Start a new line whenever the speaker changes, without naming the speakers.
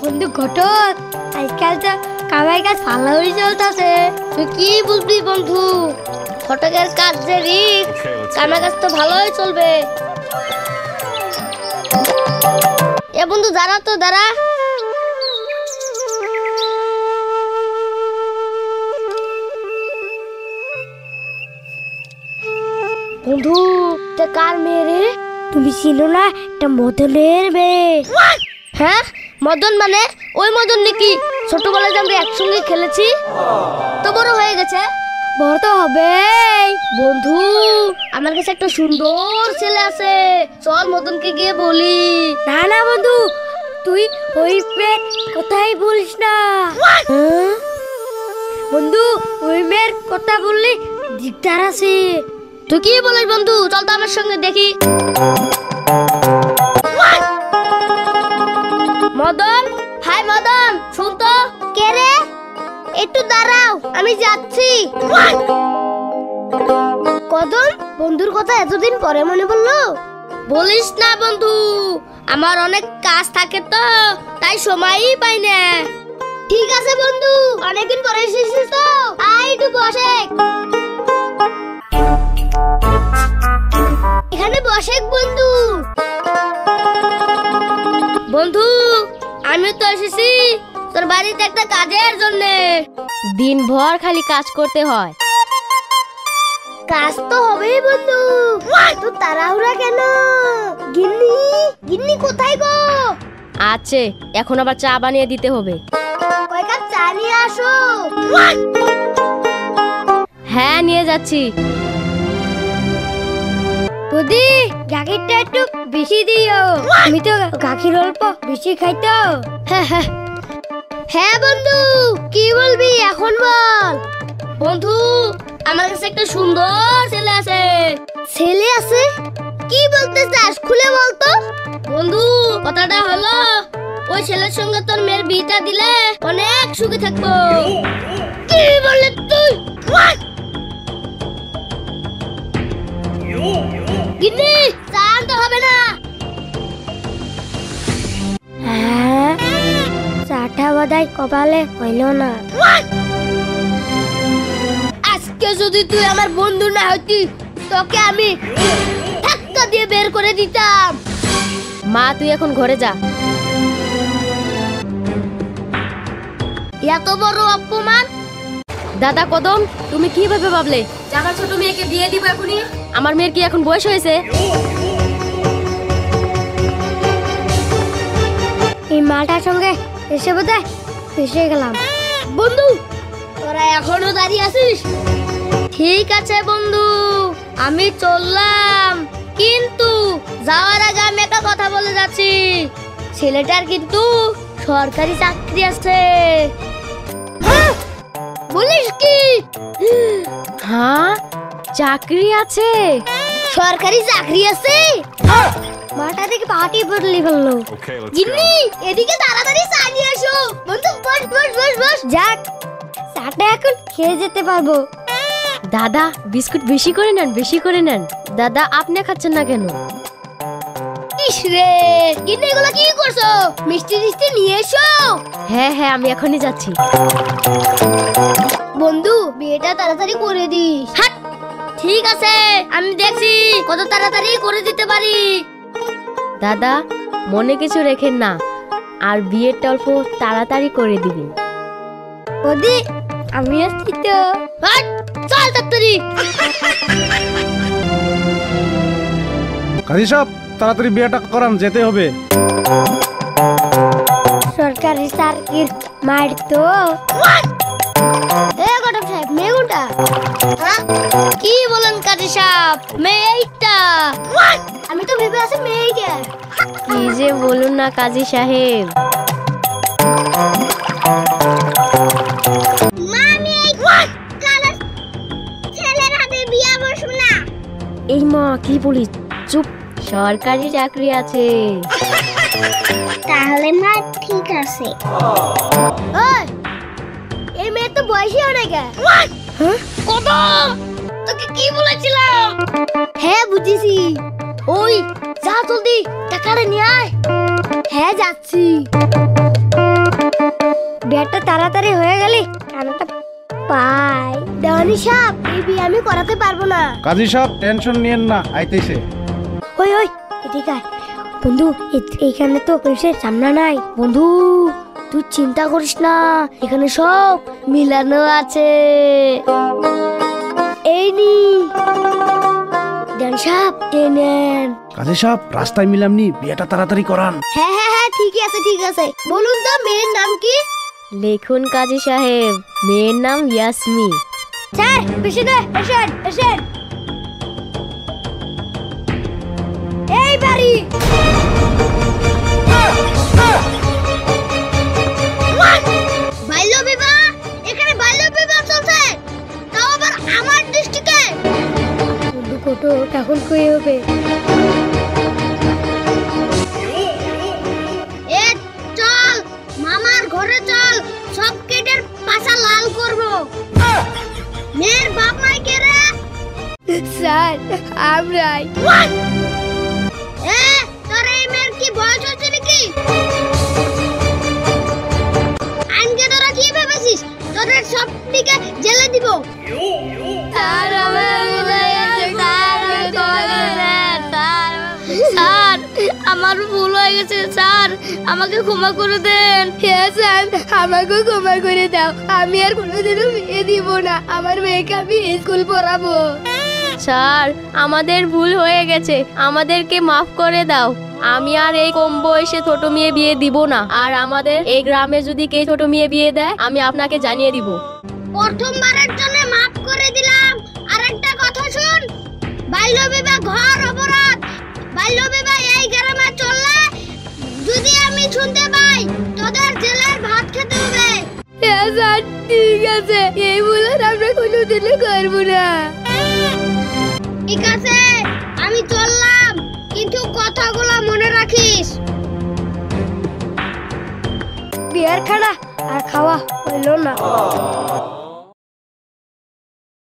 বন্ধু ঘটক, আজকাল তো কামাই কাজ ভালোই চলতেছে। তুই কি বুঝবি বন্ধু? ঘটকের কাজ যে রিস্ক, কামাই কাজ তো ভালোই চলবে। এ বন্ধু দাঁড়া তো দাঁড়া। বন্ধু কার মেয়ে রে? তুমি ছিল না একটা মদনের মেয়ে? হ্যাঁ মদন মানে ওই মদন নাকি ছোটবেলায় যে আমরা একসঙ্গে খেলেছি? তো বড় হয়ে গেছে। বড় তো হবে বন্ধু, আমার কাছে একটা সুন্দর ছেলে আছে, চল মদনকে গিয়ে বলি। না না বন্ধু, তুই ওই মেয়ের কথাই বলিস না। বন্ধু ওই মেয়ের কথা বললি দিকদার আছে। তুই কি বলিস বন্ধু? চল তো আমার সঙ্গে দেখি। মদন, হাই মদন, শুন তো। কে রে? একটু দাঁড়াও, আমি যাচ্ছি। কদম, বন্ধুর কথা এতদিন পরে মনে পড়লো? বলিস না বন্ধু, আমার অনেক কাজ থাকে তো, তাই সময়ই পাই না। ঠিক আছে বন্ধু, অনেকদিন পরে এসেছিস তো, আয় একটু বসে। এখানে বসে বন্ধু। বন্ধু আমি তো এসেছি তোর বাড়িতে একটা কাজের জন্য।
দিনভর খালি কাজ করতে হয়।
কাজ তো হবেই বন্ধু, তো তাড়াহুড়া কেন? গিন্নি, গিন্নি কোথায় গো?
আছে, এখন আবার চা বানিয়ে দিতে হবে।
কয় কাপ চা নিয়ে আসো।
হ্যাঁ নিয়ে যাচ্ছি।
বৌদি গাখিরটা একটু বেশি দিও, আমি তো গাখির অল্প বেশি খাই তো। হ্যাঁ বন্ধু কি বলবি এখন বল। বন্ধু আমার কাছে একটা সুন্দর ছেলে আছে। ছেলে আছে? কি বলতে চাস খুলে বলতো। বন্ধু কথাটা হলো, ওই ছেলের সঙ্গে তোর মেয়ের বিয়েটা দিলে অনেক সুখে থাকবো। কি বললি তুই? গিন্নি চান তো হবে না। হ্যাঁ চাটা বোধহয় কপালে হইল না। আজকে যদি তুই আমার বন্ধু না হইতি, তোকে আমি ধাক্কা দিয়ে বের করে দিতাম।
মা তুই এখন ঘরে যা।
এত বড় অপমান।
দাদা কদম, তুমি কিভাবে ভাবলে আমার ছোট মেয়েকে বিয়ে দিব এখনই? আমার মেয়ের কি এখন বয়স হয়েছে?
এই মালটার সঙ্গে এসে বোধহয় ফেসে গেলাম। বন্ধু তোরা এখনো দাঁড়িয়ে আছিস? ঠিক আছে বন্ধু, আমি চললাম, কিন্তু যাওয়ার আগে আমি একটা কথা বলে যাচ্ছি। ছেলেটার কিন্তু সরকারি চাকরি আছে। বলিস কি?
হ্যাঁ চাকরি আছে?
সরকারি চাকরি আছে? মাটা থেকে পাটি বদলি ফেললো। গিন্নি এদিকে তাড়াতাড়ি চা নিয়ে এসো। বন্ধু বস বস বস বস। যাক চাটা এখন খেয়ে যেতে পারবো।
দাদা বিস্কুট বেশি করে নেন, বেশি করে নেন। দাদা আপনি খাচ্ছেন না কেন?
ইস রে, গিন্নি এগুলো কি করছো? মিষ্টি মিষ্টি নিয়ে এসো।
হ্যাঁ হ্যাঁ আমি এখনই যাচ্ছি।
বন্ধু বিয়েটা তাড়াতাড়ি করে দিস। হাট। ঠিক আছে আমি দেখছি কত তাড়াতাড়ি করে দিতে পারি।
দাদা মনে কিছু রেখেন না, আর বিয়েটা অল্প তাড়াতাড়ি করে দিবেন।
বৌদি আমি আসছি তো। হাট, চল তাড়াতাড়ি।
কাজী সাহেব তাড়াতাড়ি বিয়েটা করান, যেতে হবে।
সরকারি চাকরির মার তো। এ গডম সাহেব মেয়ে কোনটা? কি বলেন কাজী সাহেব? মেয়ে এইটা। আমি তো ভেবে আছি মেয়ে এইটা।
কি যে বলুন না কাজী সাহেব।
মামি এই কালো ছেলের হাতে বিয়ে বসবো না।
এই মা কি বলিস? চুপ, সরকারি চাকরি আছে।
তাহলে মা ঠিক আছে। ওই এই মেয়ে তো বয়সী অনেক। হ্যাঁ কদম, তোকে কি বলেছিলাম? হ্যাঁ বুঝেছি। ওই যা জলদি টাকাটা নিয়ে আয়। হ্যাঁ যাচ্ছি। বিয়েটা তাড়াতাড়ি হয়ে গেলে কানাটা পাই। দেওয়ানি সাহেব, এই বিয়ে আমি করাতে পারবো না।
কাজী সাহেব টেনশন নিয়েন না, আইতেছে।
ওই ওই এদিকে আয়। বন্ধু এইখানে তো পুলিশের সামনে নাই। বন্ধু তুই চিন্তা করিস না, এখানে সব মিলানো আছে। এই নি দেওয়ানি সাহেব, এই নেন।
কাজী সাহেব রাস্তায় মিলামনি, বিয়েটা তাড়াতাড়ি করান।
হ্যাঁ হ্যাঁ হ্যাঁ, ঠিকই আছে ঠিক আছে। বলুন তো মেয়ের নাম কি?
লিখুন কাজী সাহেব, মেয়ের নাম ইয়াসমি।
স্যার পেছনে এসেন এসেন। এই বাড়ি বাল্য বিবাহ, এখানে বাল্য বিবাহ চলছে, তাও আবার আমার ডিস্ট্রিক্টে। বন্ধু কত এখন কই হবে? এ চল মামার ঘরে চল, সব কেটের পাছা লাল করব। মেয়ের বাপ মাই কে রে? স্যার আমরাই। এ তোর এই মেয়ের কি বয়স হচ্ছে নাকি? আইনকে তোরা কি ভেবেছিস তোদের সব দিকে জেলে দিব? স্যার স্যার আমার ভুল হয়ে গেছে স্যার, আমাকে ক্ষমা করে দেন। হ্যাঁ স্যার, আমাকে ক্ষমা করে দাও। আমি আর কোনোদিনও বিয়ে দিব না, আমার মেয়েকে আমি স্কুল পড়াবো।
স্যার আমাদের ভুল হয়ে গেছে, আমাদেরকে মাফ করে দাও। আমি আর এই কম বয়সে ছোট মেয়ে বিয়ে দিব না, আর আমাদের এই গ্রামে যদি কেউ ছোট মেয়ে বিয়ে দেয় আমি আপনাকে জানিয়ে দিব।
প্রথমবারের জন্য মাফ করে দিলাম। আরেকটা কথা শুন, বাল্য বিবাহ ঘর অপরাধ। বাল্য বিবাহ এই গ্রামে চললে যদি আমি শুনতে পাই, তোদের জেলের ভাত খেতে হবে। হ্যাঁ স্যার ঠিক আছে, এই ভুল আর আমরা কোনোদিনও করব না। ঠিক আছে আমি চললাম, কিন্তু কথাগুলো মনে রাখিস। বিয়ার খানা আর খাওয়া হইল না।